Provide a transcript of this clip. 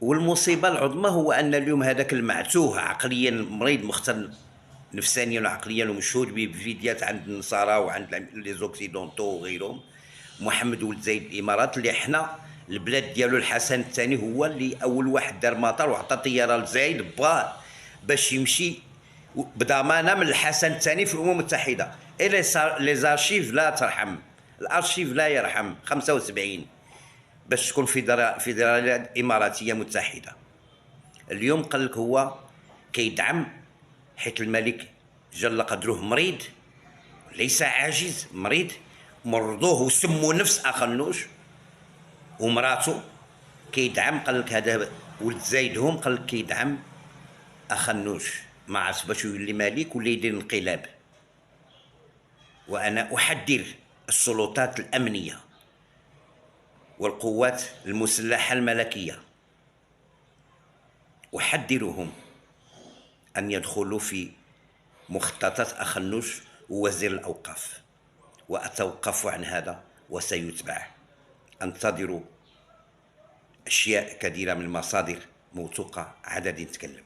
والمصيبه العظمى هو ان اليوم هذاك المعتوه عقليا مريض مختل نفسانيا وعقليا ومشهود به بفيديوهات عند النصارى وعند لي زوكسيدونتو وغيرهم، محمد ولد زايد الامارات، اللي حنا البلاد ديالو الحسن الثاني هو اللي اول واحد دار مطار وعطى طياره لزايد باه باش يمشي بضمانه من الحسن الثاني في الامم المتحده. اي لي زارشيف لا ترحم، الارشيف لا يرحم. 75 باش تكون فيدرالية اماراتيه متحده. اليوم قال لك هو كيدعم حيت الملك جل قدره مريض، ليس عاجز، مريض، مرضوه وسموا نفس اخنوش ومراته كيدعم. قال لك هذا ولد زايدهم، قال لك كيدعم اخنوش، ما عرفت باش يولي ملك ولا يدير انقلاب. وانا احذر السلطات الامنيه والقوات المسلحه الملكيه، احذرهم ان يدخلوا في مخططات اخنوش ووزير الاوقاف، واتوقف عن هذا وسيتبع. انتظروا اشياء كثيره من مصادر موثوقه عدد تكلم.